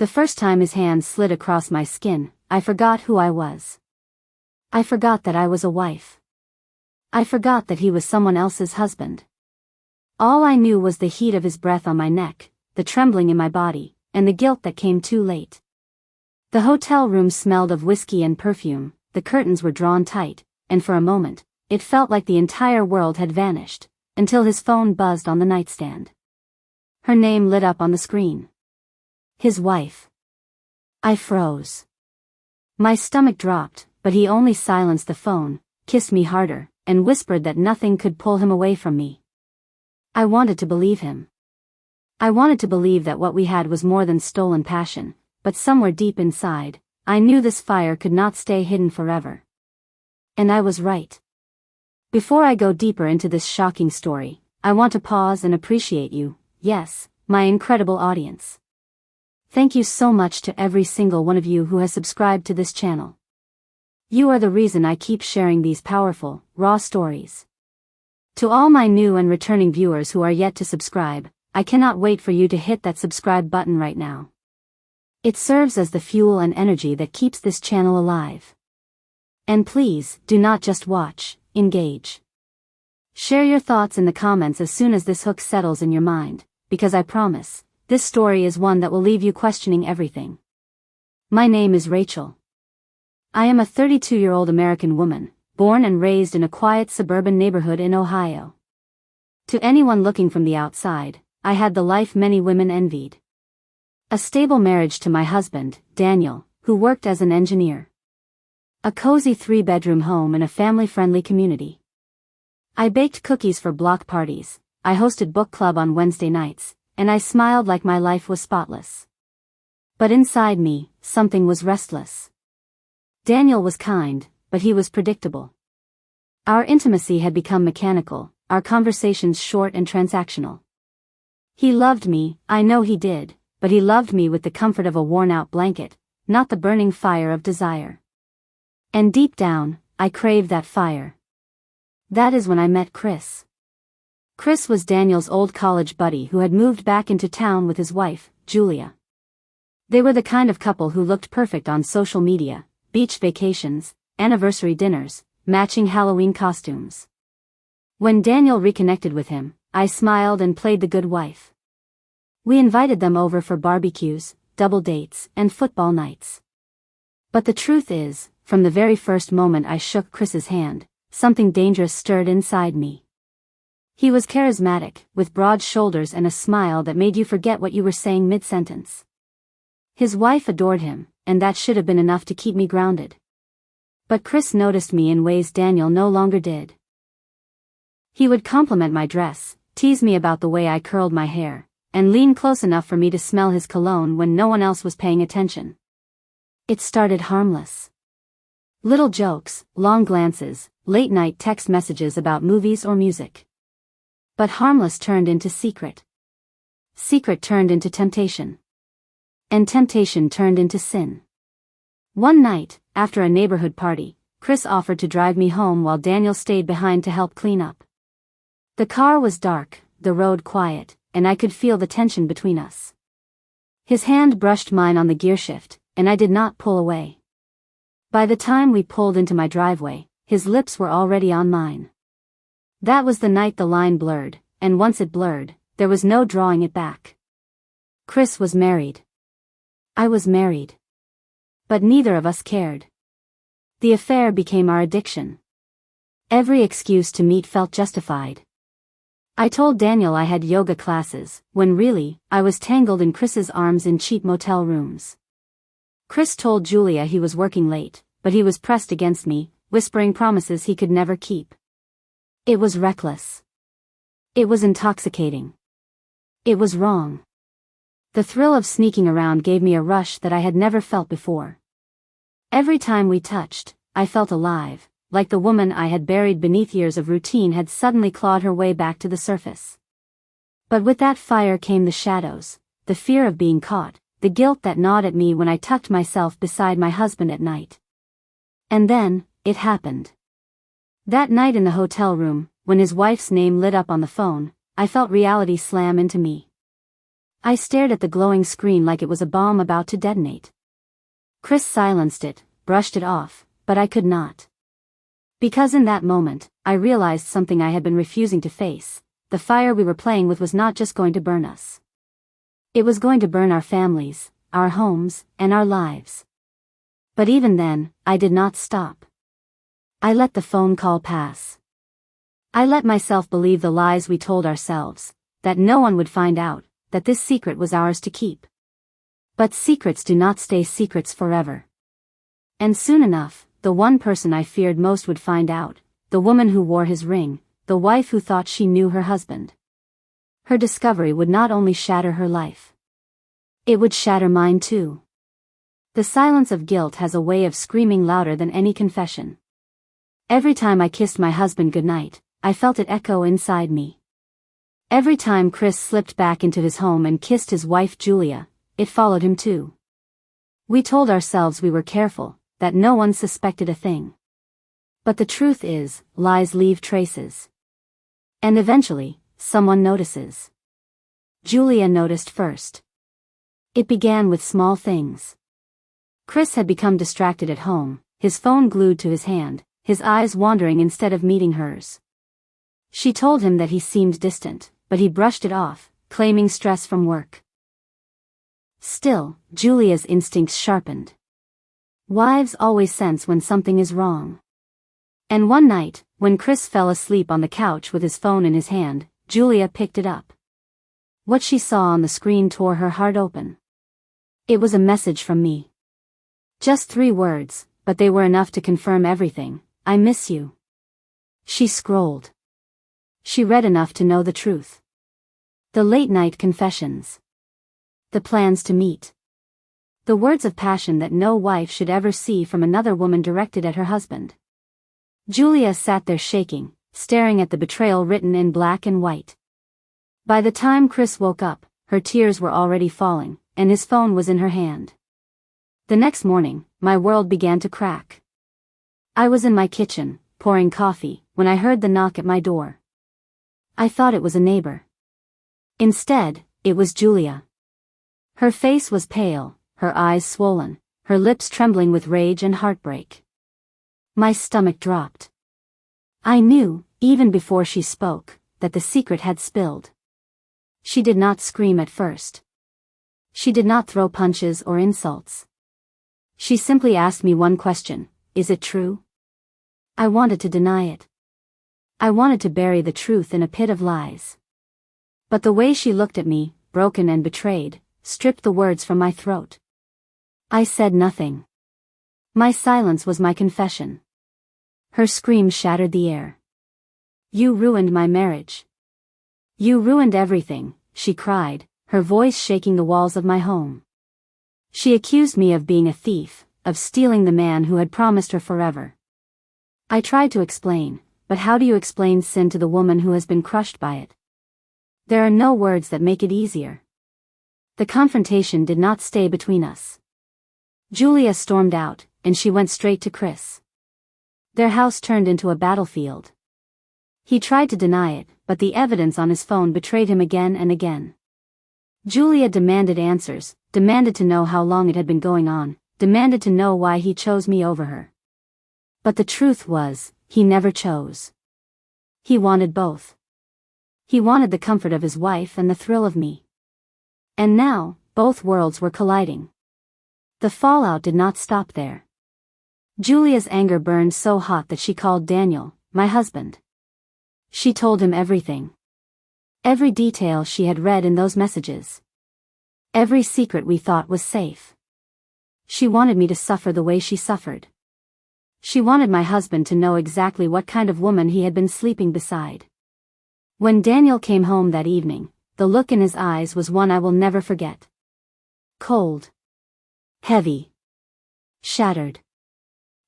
The first time his hand slid across my skin, I forgot who I was. I forgot that I was a wife. I forgot that he was someone else's husband. All I knew was the heat of his breath on my neck, the trembling in my body, and the guilt that came too late. The hotel room smelled of whiskey and perfume, the curtains were drawn tight, and for a moment, it felt like the entire world had vanished, until his phone buzzed on the nightstand. Her name lit up on the screen. His wife. I froze. My stomach dropped, but he only silenced the phone, kissed me harder, and whispered that nothing could pull him away from me. I wanted to believe him. I wanted to believe that what we had was more than stolen passion, but somewhere deep inside, I knew this fire could not stay hidden forever. And I was right. Before I go deeper into this shocking story, I want to pause and appreciate you, yes, my incredible audience. Thank you so much to every single one of you who has subscribed to this channel. You are the reason I keep sharing these powerful, raw stories. To all my new and returning viewers who are yet to subscribe, I cannot wait for you to hit that subscribe button right now. It serves as the fuel and energy that keeps this channel alive. And please, do not just watch, engage. Share your thoughts in the comments as soon as this hook settles in your mind, because I promise, this story is one that will leave you questioning everything. My name is Rachel. I am a 32-year-old American woman, born and raised in a quiet suburban neighborhood in Ohio. To anyone looking from the outside, I had the life many women envied. A stable marriage to my husband, Daniel, who worked as an engineer. A cozy 3-bedroom home in a family-friendly community. I baked cookies for block parties, I hosted book club on Wednesday nights, and I smiled like my life was spotless. But inside me, something was restless. Daniel was kind, but he was predictable. Our intimacy had become mechanical, our conversations short and transactional. He loved me, I know he did, but he loved me with the comfort of a worn-out blanket, not the burning fire of desire. And deep down, I craved that fire. That is when I met Chris. Chris was Daniel's old college buddy who had moved back into town with his wife, Julia. They were the kind of couple who looked perfect on social media, beach vacations, anniversary dinners, matching Halloween costumes. When Daniel reconnected with him, I smiled and played the good wife. We invited them over for barbecues, double dates, and football nights. But the truth is, from the very first moment I shook Chris's hand, something dangerous stirred inside me. He was charismatic, with broad shoulders and a smile that made you forget what you were saying mid-sentence. His wife adored him, and that should have been enough to keep me grounded. But Chris noticed me in ways Daniel no longer did. He would compliment my dress, tease me about the way I curled my hair, and lean close enough for me to smell his cologne when no one else was paying attention. It started harmless. Little jokes, long glances, late-night text messages about movies or music. But harmless turned into secret. Secret turned into temptation. And temptation turned into sin. One night, after a neighborhood party, Chris offered to drive me home while Daniel stayed behind to help clean up. The car was dark, the road quiet, and I could feel the tension between us. His hand brushed mine on the gearshift, and I did not pull away. By the time we pulled into my driveway, his lips were already on mine. That was the night the line blurred, and once it blurred, there was no drawing it back. Chris was married. I was married. But neither of us cared. The affair became our addiction. Every excuse to meet felt justified. I told Daniel I had yoga classes, when really, I was tangled in Chris's arms in cheap motel rooms. Chris told Julia he was working late, but he was pressed against me, whispering promises he could never keep. It was reckless. It was intoxicating. It was wrong. The thrill of sneaking around gave me a rush that I had never felt before. Every time we touched, I felt alive, like the woman I had buried beneath years of routine had suddenly clawed her way back to the surface. But with that fire came the shadows, the fear of being caught, the guilt that gnawed at me when I tucked myself beside my husband at night. And then, it happened. That night in the hotel room, when his wife's name lit up on the phone, I felt reality slam into me. I stared at the glowing screen like it was a bomb about to detonate. Chris silenced it, brushed it off, but I could not. Because in that moment, I realized something I had been refusing to face. The fire we were playing with was not just going to burn us. It was going to burn our families, our homes, and our lives. But even then, I did not stop. I let the phone call pass. I let myself believe the lies we told ourselves, that no one would find out, that this secret was ours to keep. But secrets do not stay secrets forever. And soon enough, the one person I feared most would find out, the woman who wore his ring, the wife who thought she knew her husband. Her discovery would not only shatter her life. It would shatter mine too. The silence of guilt has a way of screaming louder than any confession. Every time I kissed my husband goodnight, I felt it echo inside me. Every time Chris slipped back into his home and kissed his wife Julia, it followed him too. We told ourselves we were careful, that no one suspected a thing. But the truth is, lies leave traces. And eventually, someone notices. Julia noticed first. It began with small things. Chris had become distracted at home, his phone glued to his hand, his eyes wandering instead of meeting hers. She told him that he seemed distant, but he brushed it off, claiming stress from work. Still, Julia's instincts sharpened. Wives always sense when something is wrong. And one night, when Chris fell asleep on the couch with his phone in his hand, Julia picked it up. What she saw on the screen tore her heart open. It was a message from me. Just 3 words, but they were enough to confirm everything. I miss you. She scrolled. She read enough to know the truth. The late-night confessions. The plans to meet. The words of passion that no wife should ever see from another woman directed at her husband. Julia sat there shaking, staring at the betrayal written in black and white. By the time Chris woke up, her tears were already falling, and his phone was in her hand. The next morning, my world began to crack. I was in my kitchen, pouring coffee, when I heard the knock at my door. I thought it was a neighbor. Instead, it was Julia. Her face was pale, her eyes swollen, her lips trembling with rage and heartbreak. My stomach dropped. I knew, even before she spoke, that the secret had spilled. She did not scream at first. She did not throw punches or insults. She simply asked me one question: is it true? I wanted to deny it. I wanted to bury the truth in a pit of lies. But the way she looked at me, broken and betrayed, stripped the words from my throat. I said nothing. My silence was my confession. Her scream shattered the air. You ruined my marriage. You ruined everything, she cried, her voice shaking the walls of my home. She accused me of being a thief, of stealing the man who had promised her forever. I tried to explain, but how do you explain sin to the woman who has been crushed by it? There are no words that make it easier. The confrontation did not stay between us. Julia stormed out, and she went straight to Chris. Their house turned into a battlefield. He tried to deny it, but the evidence on his phone betrayed him again and again. Julia demanded answers, demanded to know how long it had been going on, demanded to know why he chose me over her. But the truth was, he never chose. He wanted both. He wanted the comfort of his wife and the thrill of me. And now, both worlds were colliding. The fallout did not stop there. Julia's anger burned so hot that she called Daniel, my husband. She told him everything. Every detail she had read in those messages. Every secret we thought was safe. She wanted me to suffer the way she suffered. She wanted my husband to know exactly what kind of woman he had been sleeping beside. When Daniel came home that evening, the look in his eyes was one I will never forget. Cold. Heavy. Shattered.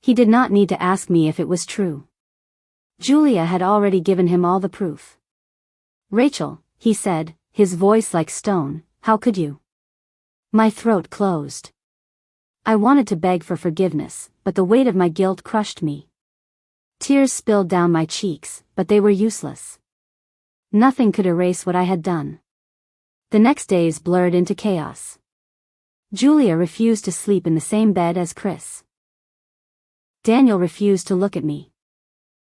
He did not need to ask me if it was true. Julia had already given him all the proof. Rachel, he said, his voice like stone, how could you? My throat closed. I wanted to beg for forgiveness, but the weight of my guilt crushed me. Tears spilled down my cheeks, but they were useless. Nothing could erase what I had done. The next days blurred into chaos. Julia refused to sleep in the same bed as Chris. Daniel refused to look at me.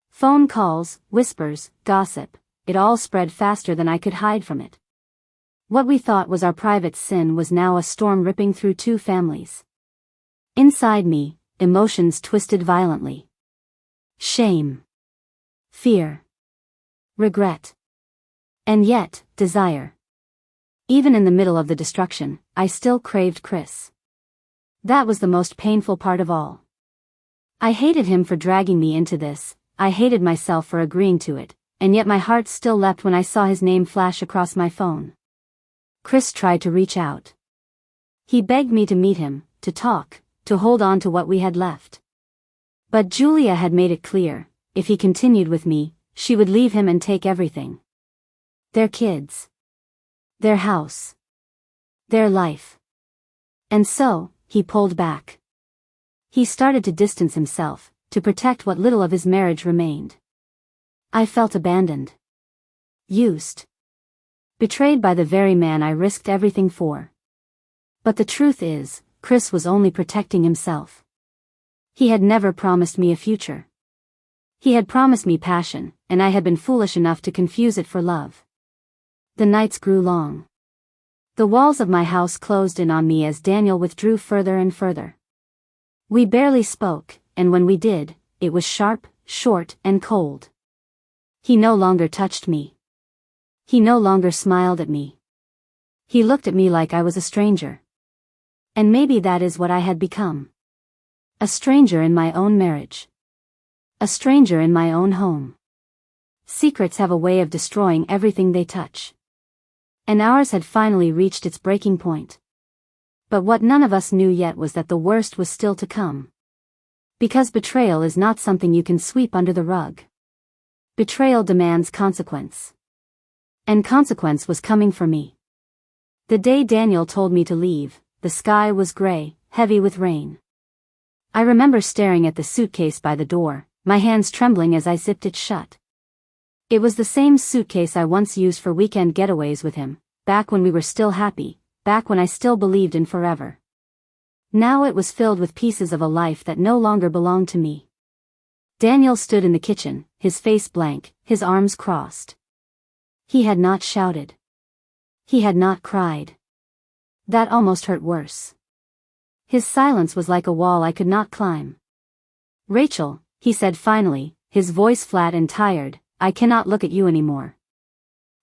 Phone calls, whispers, gossip, it all spread faster than I could hide from it. What we thought was our private sin was now a storm ripping through two families. Inside me, emotions twisted violently. Shame. Fear. Regret. And yet, desire. Even in the middle of the destruction, I still craved Chris. That was the most painful part of all. I hated him for dragging me into this, I hated myself for agreeing to it, and yet my heart still leapt when I saw his name flash across my phone. Chris tried to reach out. He begged me to meet him, to talk, to hold on to what we had left. But Julia had made it clear, if he continued with me, she would leave him and take everything. Their kids. Their house. Their life. And so, he pulled back. He started to distance himself, to protect what little of his marriage remained. I felt abandoned. Used. Betrayed by the very man I risked everything for. But the truth is, Chris was only protecting himself. He had never promised me a future. He had promised me passion, and I had been foolish enough to confuse it for love. The nights grew long. The walls of my house closed in on me as Daniel withdrew further and further. We barely spoke, and when we did, it was sharp, short, and cold. He no longer touched me. He no longer smiled at me. He looked at me like I was a stranger. And maybe that is what I had become. A stranger in my own marriage. A stranger in my own home. Secrets have a way of destroying everything they touch. And ours had finally reached its breaking point. But what none of us knew yet was that the worst was still to come. Because betrayal is not something you can sweep under the rug. Betrayal demands consequence. And consequence was coming for me. The day Daniel told me to leave, the sky was gray, heavy with rain. I remember staring at the suitcase by the door, my hands trembling as I zipped it shut. It was the same suitcase I once used for weekend getaways with him, back when we were still happy, back when I still believed in forever. Now it was filled with pieces of a life that no longer belonged to me. Daniel stood in the kitchen, his face blank, his arms crossed. He had not shouted. He had not cried. That almost hurt worse. His silence was like a wall I could not climb. "Rachel," he said finally, his voice flat and tired, "I cannot look at you anymore.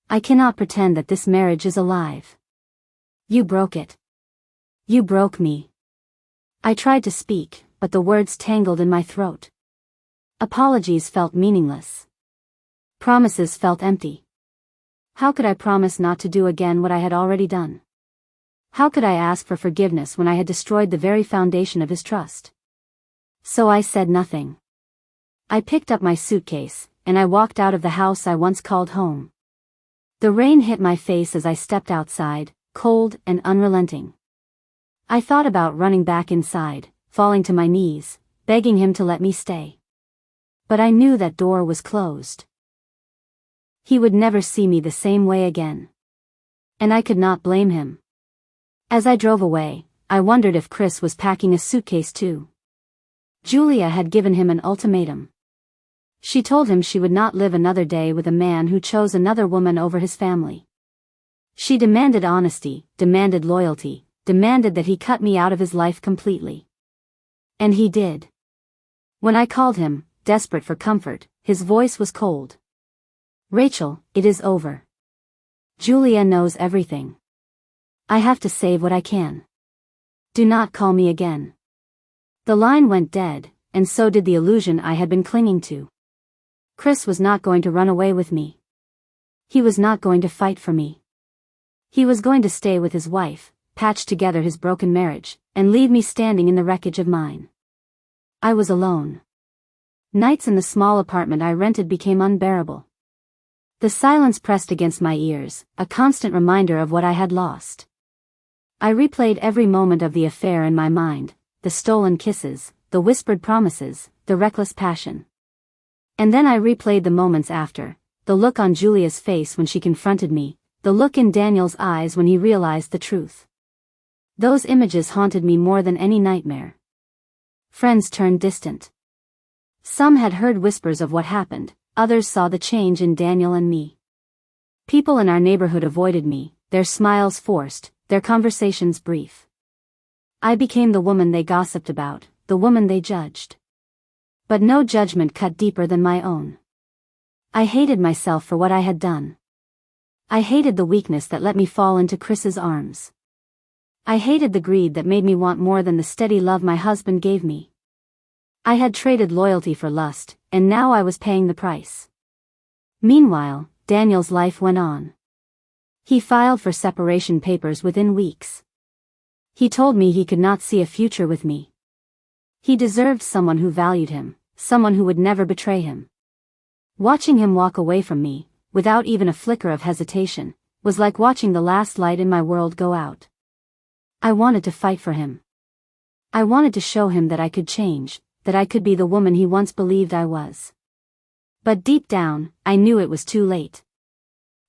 I cannot pretend that this marriage is alive. You broke it. You broke me." I tried to speak, but the words tangled in my throat. Apologies felt meaningless. Promises felt empty. How could I promise not to do again what I had already done? How could I ask for forgiveness when I had destroyed the very foundation of his trust? So I said nothing. I picked up my suitcase, and I walked out of the house I once called home. The rain hit my face as I stepped outside, cold and unrelenting. I thought about running back inside, falling to my knees, begging him to let me stay. But I knew that door was closed. He would never see me the same way again. And I could not blame him. As I drove away, I wondered if Chris was packing a suitcase too. Julia had given him an ultimatum. She told him she would not live another day with a man who chose another woman over his family. She demanded honesty, demanded loyalty, demanded that he cut me out of his life completely. And he did. When I called him, desperate for comfort, his voice was cold. "Rachel, it is over. Julia knows everything. I have to save what I can. Do not call me again." The line went dead, and so did the illusion I had been clinging to. Chris was not going to run away with me. He was not going to fight for me. He was going to stay with his wife, patch together his broken marriage, and leave me standing in the wreckage of mine. I was alone. Nights in the small apartment I rented became unbearable. The silence pressed against my ears, a constant reminder of what I had lost. I replayed every moment of the affair in my mind, the stolen kisses, the whispered promises, the reckless passion. And then I replayed the moments after, the look on Julia's face when she confronted me, the look in Daniel's eyes when he realized the truth. Those images haunted me more than any nightmare. Friends turned distant. Some had heard whispers of what happened, others saw the change in Daniel and me. People in our neighborhood avoided me, their smiles forced, their conversations brief. I became the woman they gossiped about, the woman they judged. But no judgment cut deeper than my own. I hated myself for what I had done. I hated the weakness that let me fall into Chris's arms. I hated the greed that made me want more than the steady love my husband gave me. I had traded loyalty for lust, and now I was paying the price. Meanwhile, Daniel's life went on. He filed for separation papers within weeks. He told me he could not see a future with me. He deserved someone who valued him, someone who would never betray him. Watching him walk away from me, without even a flicker of hesitation, was like watching the last light in my world go out. I wanted to fight for him. I wanted to show him that I could change, that I could be the woman he once believed I was. But deep down, I knew it was too late.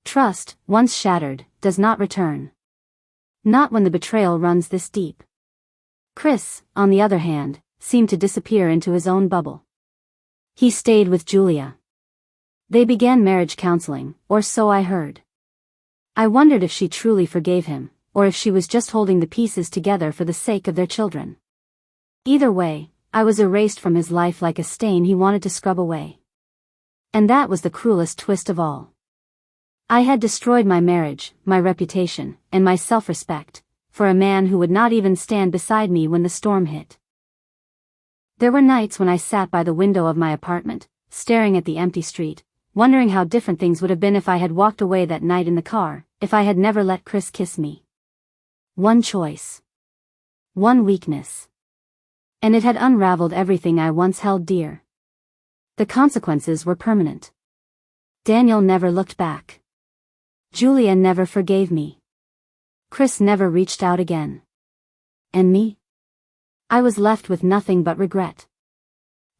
Trust, once shattered, does not return. Not when the betrayal runs this deep. Chris, on the other hand, seemed to disappear into his own bubble. He stayed with Julia. They began marriage counseling, or so I heard. I wondered if she truly forgave him, or if she was just holding the pieces together for the sake of their children. Either way, I was erased from his life like a stain he wanted to scrub away. And that was the cruelest twist of all. I had destroyed my marriage, my reputation, and my self-respect, for a man who would not even stand beside me when the storm hit. There were nights when I sat by the window of my apartment, staring at the empty street, wondering how different things would have been if I had walked away that night in the car, if I had never let Chris kiss me. One choice. One weakness. And it had unraveled everything I once held dear. The consequences were permanent. Daniel never looked back. Julia never forgave me. Chris never reached out again. And me? I was left with nothing but regret.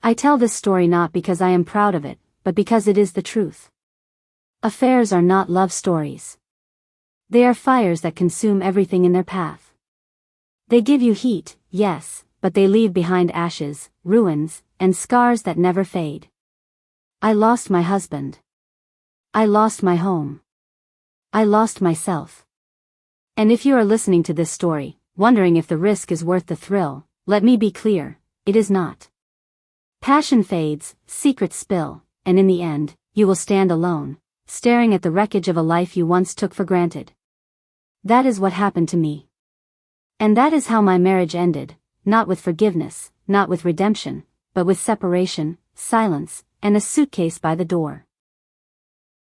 I tell this story not because I am proud of it, but because it is the truth. Affairs are not love stories. They are fires that consume everything in their path. They give you heat, yes, but they leave behind ashes, ruins, and scars that never fade. I lost my husband. I lost my home. I lost myself. And if you are listening to this story, wondering if the risk is worth the thrill, let me be clear, it is not. Passion fades, secrets spill, and in the end, you will stand alone, staring at the wreckage of a life you once took for granted. That is what happened to me. And that is how my marriage ended, not with forgiveness, not with redemption, but with separation, silence, and a suitcase by the door.